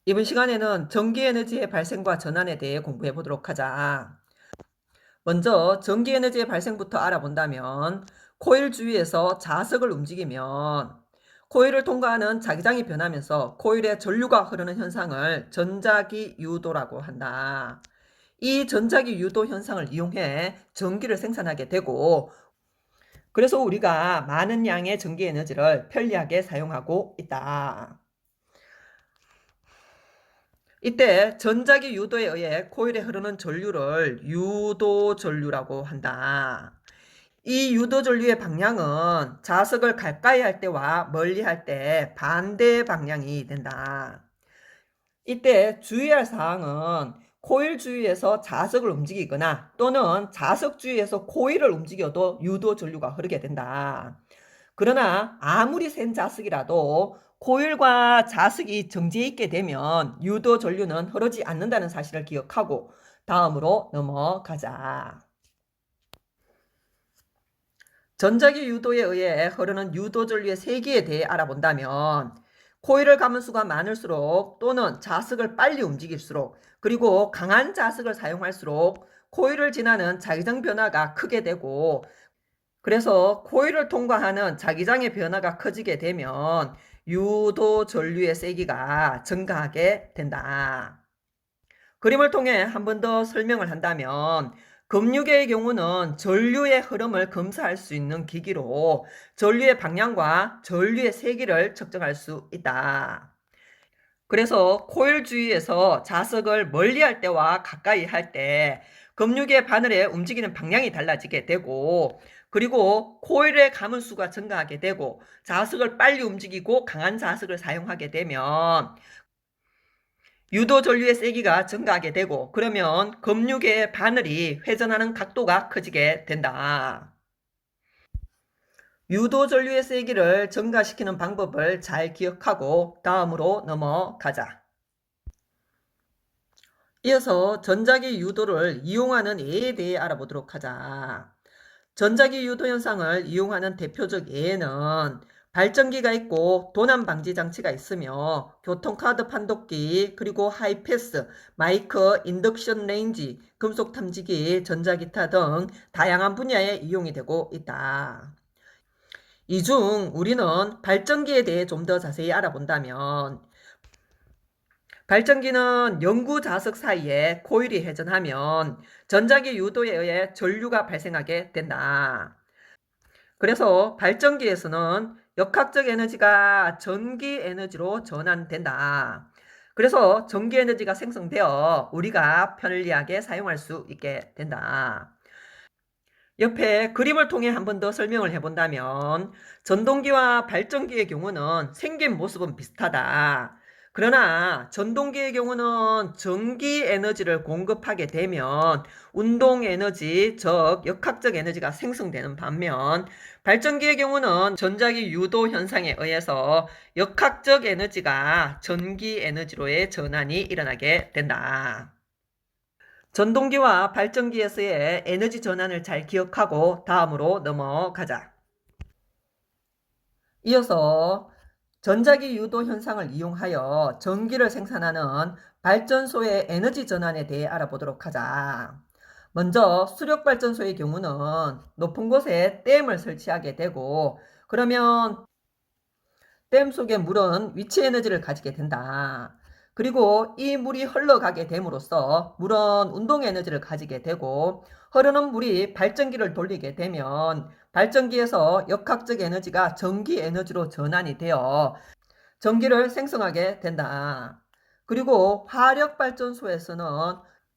이번 시간에는 전기에너지의 발생과 전환에 대해 공부해 보도록 하자. 먼저 전기에너지의 발생부터 알아본다면 코일 주위에서 자석을 움직이면 코일을 통과하는 자기장이 변하면서 코일에 전류가 흐르는 현상을 전자기 유도라고 한다. 이 전자기 유도 현상을 이용해 전기를 생산하게 되고, 그래서 우리가 많은 양의 전기 에너지를 편리하게 사용하고 있다. 이때 전자기 유도에 의해 코일에 흐르는 전류를 유도 전류라고 한다. 이 유도 전류의 방향은 자석을 가까이 할 때와 멀리 할 때 반대 방향이 된다. 이때 주의할 사항은 코일 주위에서 자석을 움직이거나 또는 자석 주위에서 코일을 움직여도 유도 전류가 흐르게 된다. 그러나 아무리 센 자석이라도 코일과 자석이 정지해 있게 되면 유도 전류는 흐르지 않는다는 사실을 기억하고 다음으로 넘어가자. 전자기 유도에 의해 흐르는 유도 전류의 세기에 대해 알아본다면 코일을 감은 수가 많을수록 또는 자석을 빨리 움직일수록 그리고 강한 자석을 사용할수록 코일을 지나는 자기장 변화가 크게 되고, 그래서 코일을 통과하는 자기장의 변화가 커지게 되면 유도 전류의 세기가 증가하게 된다. 그림을 통해 한 번 더 설명을 한다면 급류계의 경우는 전류의 흐름을 검사할 수 있는 기기로 전류의 방향과 전류의 세기를 측정할 수 있다. 그래서 코일 주위에서 자석을 멀리 할 때와 가까이 할 때 급류계 바늘의 움직이는 방향이 달라지게 되고, 그리고 코일의 감은 수가 증가하게 되고 자석을 빨리 움직이고 강한 자석을 사용하게 되면 유도 전류의 세기가 증가하게 되고, 그러면 급류계의 바늘이 회전하는 각도가 커지게 된다. 유도 전류의 세기를 증가시키는 방법을 잘 기억하고 다음으로 넘어가자. 이어서 전자기 유도를 이용하는 예에 대해 알아보도록 하자. 전자기 유도 현상을 이용하는 대표적 예는 발전기가 있고 도난 방지 장치가 있으며 교통카드 판독기, 그리고 하이패스, 마이크, 인덕션 레인지, 금속 탐지기, 전자기타 등 다양한 분야에 이용이 되고 있다. 이 중 우리는 발전기에 대해 좀 더 자세히 알아본다면, 발전기는 연구 자석 사이에 코일이 회전하면 전자기 유도에 의해 전류가 발생하게 된다. 그래서 발전기에서는 역학적 에너지가 전기 에너지로 전환된다. 그래서 전기 에너지가 생성되어 우리가 편리하게 사용할 수 있게 된다. 옆에 그림을 통해 한 번 더 설명을 해본다면 전동기와 발전기의 경우는 생긴 모습은 비슷하다. 그러나 전동기의 경우는 전기 에너지를 공급하게 되면 운동 에너지, 즉 역학적 에너지가 생성되는 반면 발전기의 경우는 전자기 유도 현상에 의해서 역학적 에너지가 전기 에너지로의 전환이 일어나게 된다. 전동기와 발전기에서의 에너지 전환을 잘 기억하고 다음으로 넘어가자. 이어서 전자기 유도 현상을 이용하여 전기를 생산하는 발전소의 에너지 전환에 대해 알아보도록 하자. 먼저 수력발전소의 경우는 높은 곳에 댐을 설치하게 되고, 그러면 댐 속의 물은 위치 에너지를 가지게 된다. 그리고 이 물이 흘러가게 됨으로써 물은 운동 에너지를 가지게 되고, 흐르는 물이 발전기를 돌리게 되면 발전기에서 역학적 에너지가 전기 에너지로 전환이 되어 전기를 생성하게 된다. 그리고 화력발전소에서는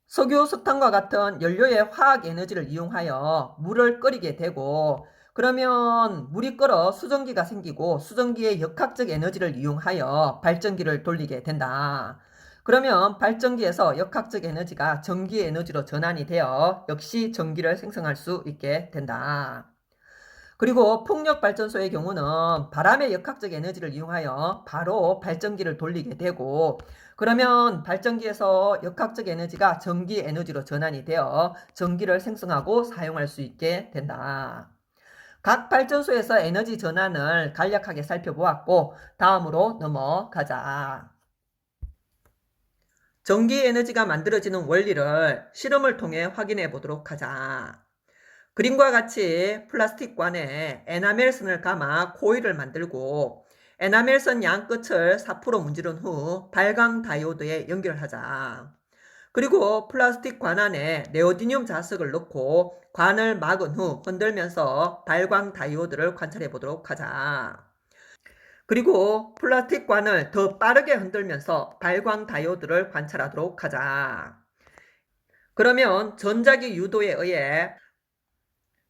석유, 석탄과 같은 연료의 화학 에너지를 이용하여 물을 끓이게 되고, 그러면 물이 끓어 수증기가 생기고 수증기의 역학적 에너지를 이용하여 발전기를 돌리게 된다. 그러면 발전기에서 역학적 에너지가 전기 에너지로 전환이 되어 역시 전기를 생성할 수 있게 된다. 그리고 풍력발전소의 경우는 바람의 역학적 에너지를 이용하여 바로 발전기를 돌리게 되고, 그러면 발전기에서 역학적 에너지가 전기 에너지로 전환이 되어 전기를 생성하고 사용할 수 있게 된다. 각 발전소에서 에너지 전환을 간략하게 살펴보았고 다음으로 넘어가자. 전기 에너지가 만들어지는 원리를 실험을 통해 확인해 보도록 하자. 그림과 같이 플라스틱 관에 에나멜선을 감아 코일을 만들고 에나멜선 양 끝을 4% 문지른 후 발광 다이오드에 연결하자. 그리고 플라스틱 관 안에 네오디듐 자석을 넣고 관을 막은 후 흔들면서 발광 다이오드를 관찰해 보도록 하자. 그리고 플라스틱 관을 더 빠르게 흔들면서 발광 다이오드를 관찰하도록 하자. 그러면 전자기 유도에 의해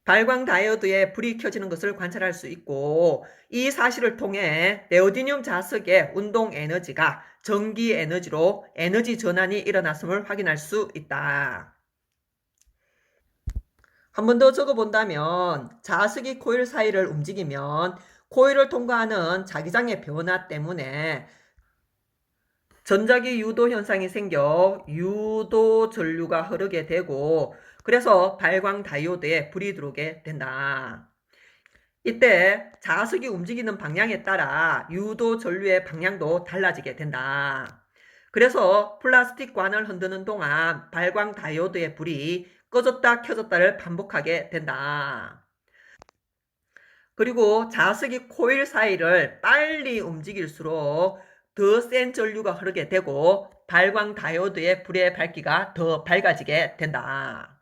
발광 다이오드에 불이 켜지는 것을 관찰할 수 있고, 이 사실을 통해 네오디듐 자석의 운동 에너지가 전기 에너지로 에너지 전환이 일어났음을 확인할 수 있다. 한 번 더 적어본다면 자석이 코일 사이를 움직이면 코일을 통과하는 자기장의 변화 때문에 전자기 유도 현상이 생겨 유도 전류가 흐르게 되고, 그래서 발광 다이오드에 불이 들어오게 된다. 이때 자석이 움직이는 방향에 따라 유도 전류의 방향도 달라지게 된다. 그래서 플라스틱 관을 흔드는 동안 발광 다이오드의 불이 꺼졌다 켜졌다를 반복하게 된다. 그리고 자석이 코일 사이를 빨리 움직일수록 더 센 전류가 흐르게 되고 발광 다이오드의 불의 밝기가 더 밝아지게 된다.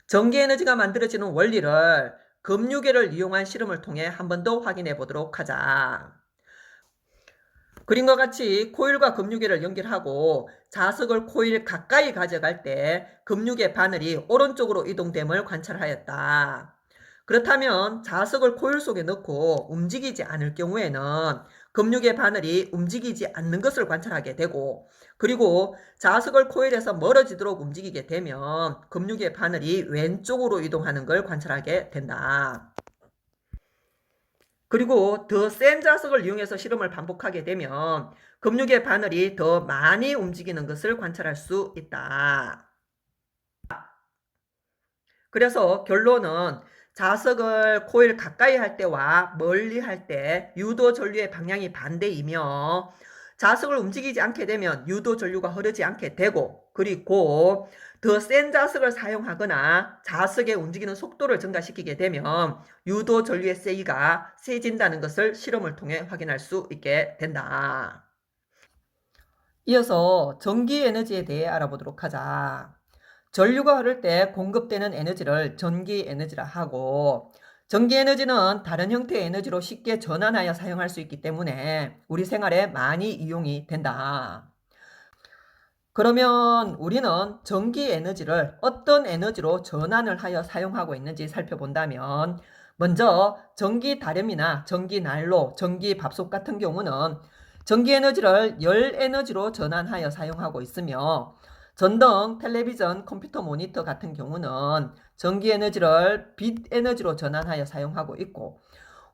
전기 에너지가 만들어지는 원리를 금유계를 이용한 실험을 통해 한 번 더 확인해 보도록 하자. 그림과 같이 코일과 금유계를 연결하고 자석을 코일 가까이 가져갈 때 금유계 바늘이 오른쪽으로 이동됨을 관찰하였다. 그렇다면 자석을 코일 속에 넣고 움직이지 않을 경우에는 금유계 바늘이 움직이지 않는 것을 관찰하게 되고, 그리고 자석을 코일에서 멀어지도록 움직이게 되면 금유계 바늘이 왼쪽으로 이동하는 걸 관찰하게 된다. 그리고 더 센 자석을 이용해서 실험을 반복하게 되면 금유계 바늘이 더 많이 움직이는 것을 관찰할 수 있다. 그래서 결론은 자석을 코일 가까이 할 때와 멀리 할 때 유도 전류의 방향이 반대이며, 자석을 움직이지 않게 되면 유도 전류가 흐르지 않게 되고, 그리고 더 센 자석을 사용하거나 자석의 움직이는 속도를 증가시키게 되면 유도 전류의 세기가 세진다는 것을 실험을 통해 확인할 수 있게 된다. 이어서 전기 에너지에 대해 알아보도록 하자. 전류가 흐를 때 공급되는 에너지를 전기 에너지라 하고, 전기 에너지는 다른 형태의 에너지로 쉽게 전환하여 사용할 수 있기 때문에 우리 생활에 많이 이용이 된다. 그러면 우리는 전기 에너지를 어떤 에너지로 전환을 하여 사용하고 있는지 살펴본다면, 먼저 전기 다렴이나 전기 난로, 전기 밥솥 같은 경우는 전기 에너지를 열 에너지로 전환하여 사용하고 있으며, 전등, 텔레비전, 컴퓨터 모니터 같은 경우는 전기 에너지를 빛 에너지로 전환하여 사용하고 있고,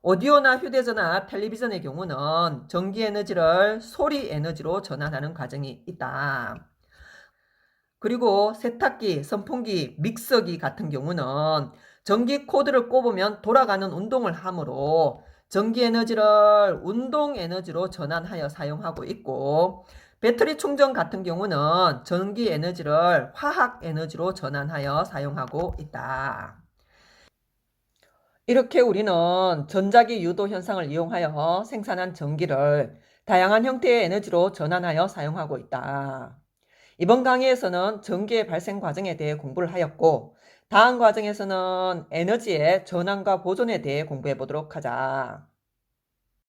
오디오나 휴대전화, 텔레비전의 경우는 전기 에너지를 소리 에너지로 전환하는 과정이 있다. 그리고 세탁기, 선풍기, 믹서기 같은 경우는 전기 코드를 꼽으면 돌아가는 운동을 하므로 전기 에너지를 운동 에너지로 전환하여 사용하고 있고, 배터리 충전 같은 경우는 전기 에너지를 화학 에너지로 전환하여 사용하고 있다. 이렇게 우리는 전자기 유도 현상을 이용하여 생산한 전기를 다양한 형태의 에너지로 전환하여 사용하고 있다. 이번 강의에서는 전기의 발생 과정에 대해 공부를 하였고, 다음 과정에서는 에너지의 전환과 보존에 대해 공부해 보도록 하자.